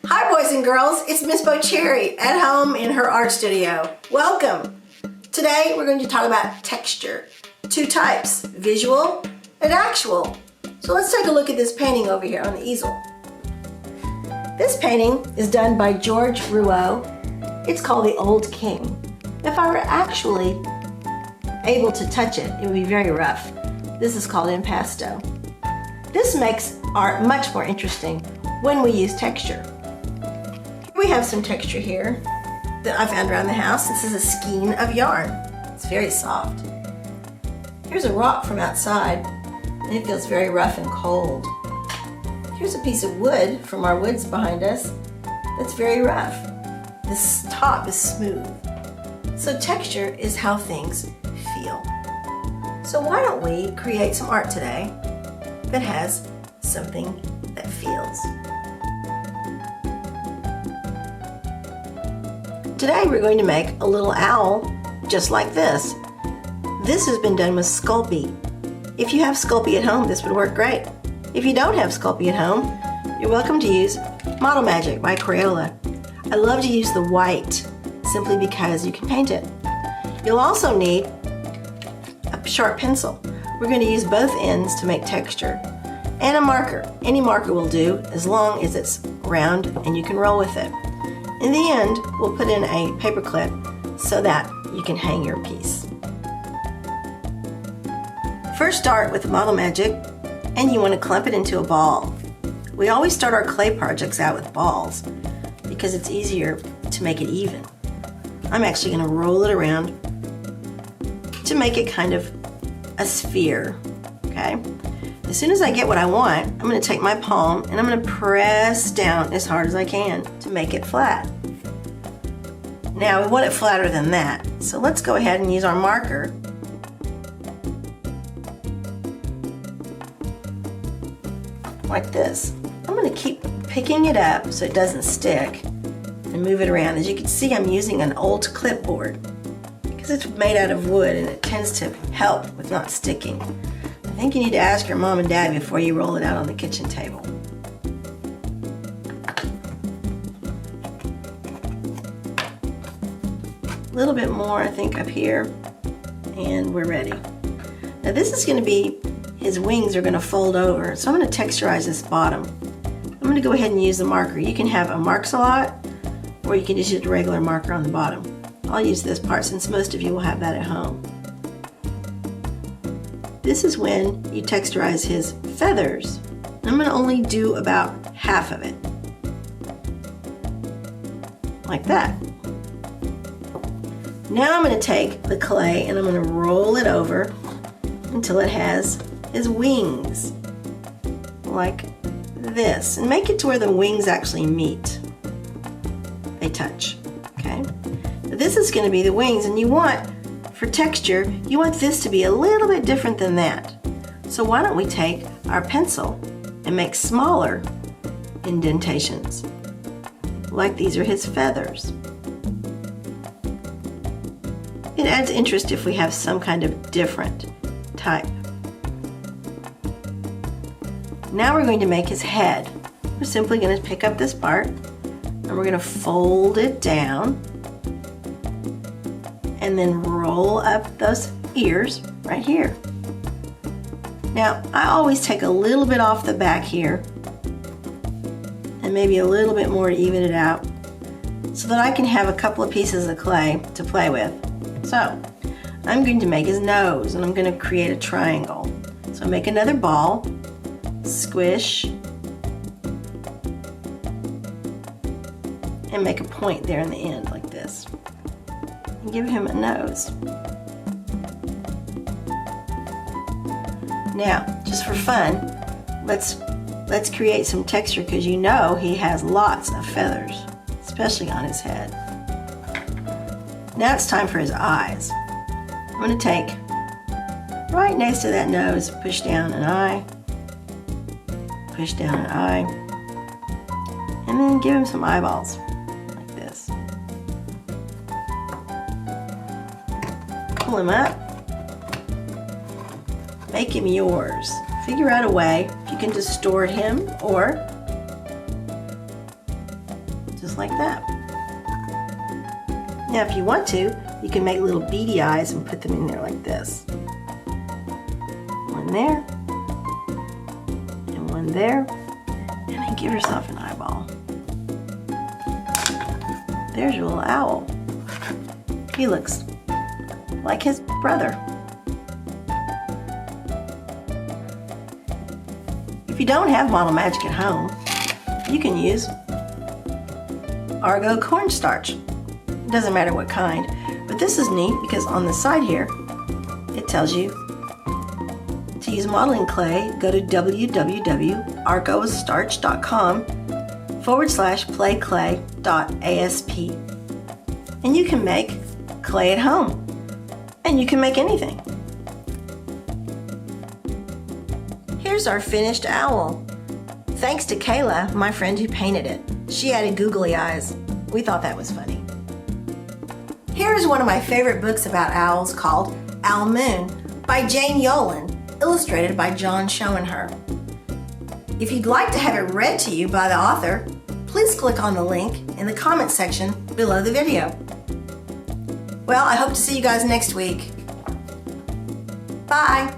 Hi boys and girls, it's Ms.Bo Cherry at home in her art studio. Welcome! Today we're going to talk about texture. Two types, visual and actual. So let's take a look at this painting over here on the easel. This painting is done by George Rouault. It's called The Old King. If I were actually able to touch it, it would be very rough. This is called impasto. This makes art much more interesting when we use texture. We have some texture here that I found around the house. This is a skein of yarn. It's very soft. Here's a rock from outside, and it feels very rough and cold. Here's a piece of wood from our woods behind us that's very rough. This top is smooth. So texture is how things feel. So why don't we create some art today that has something that feels. Today we're going to make a little owl just like this. This has been done with Sculpey. If you have Sculpey at home, this would work great. If you don't have Sculpey at home, you're welcome to use Model Magic by Crayola. I love to use the white simply because you can paint it. You'll also need a sharp pencil. We're going to use both ends to make texture. And a marker. Any marker will do as long as it's round and you can roll with it. In the end, we'll put in a paper clip so that you can hang your piece. First start with Model Magic, and you want to clump it into a ball. We always start our clay projects out with balls because it's easier to make it even. I'm actually going to roll it around to make it kind of a sphere, okay? As soon as I get what I want, I'm going to take my palm and I'm going to press down as hard as I can to make it flat. Now we want it flatter than that, so let's go ahead and use our marker. Like this. I'm going to keep picking it up so it doesn't stick and move it around. As you can see, I'm using an old clipboard because it's made out of wood and it tends to help with not sticking. I think you need to ask your mom and dad before you roll it out on the kitchen table. A little bit more, I think, up here, and we're ready. Now this is going to be, his wings are going to fold over, so I'm going to texturize this bottom. I'm going to go ahead and use the marker. You can have a Marks-A-Lot, or you can just use a regular marker on the bottom. I'll use this part since most of you will have that at home. This is when you texturize his feathers. I'm going to only do about half of it. Like that. Now I'm going to take the clay and I'm going to roll it over until it has his wings. Like this. And make it to where the wings actually meet. They touch. Okay? This is going to be the wings, and you want, for texture, you want this to be a little bit different than that. So why don't we take our pencil and make smaller indentations. Like these are his feathers. It adds interest if we have some kind of different type. Now we're going to make his head. We're simply going to pick up this part and we're going to fold it down and then roll up those ears right here. Now, I always take a little bit off the back here and maybe a little bit more to even it out so that I can have a couple of pieces of clay to play with. So, I'm going to make his nose and I'm going to create a triangle. So make another ball, squish, and make a point there in the end like this. And give him a nose. Now, just for fun, let's create some texture because you know he has lots of feathers, especially on his head. Now it's time for his eyes. I'm going to take right next to that nose, push down an eye, push down an eye, and then give him some eyeballs like this. Pull him up. Make him yours figure out a way if you can just store him or just like that. Now if you want to, you can make little beady eyes and put them in there like this. One there, and one there, and then give yourself an eyeball. There's your little owl. He looks like his brother. If you don't have Model Magic at home, you can use Argo cornstarch. It doesn't matter what kind, but this is neat because on the side here, it tells you to use modeling clay. Go to www.argostarch.com/playclay.asp and you can make clay at home, and you can make anything. Here's our finished owl. Thanks to Kayla, my friend who painted it. She added googly eyes. We thought that was funny. Here is one of my favorite books about owls called Owl Moon by Jane Yolen, illustrated by John Schoenherr. If you'd like to have it read to you by the author, please click on the link in the comment section below the video. Well, I hope to see you guys next week. Bye!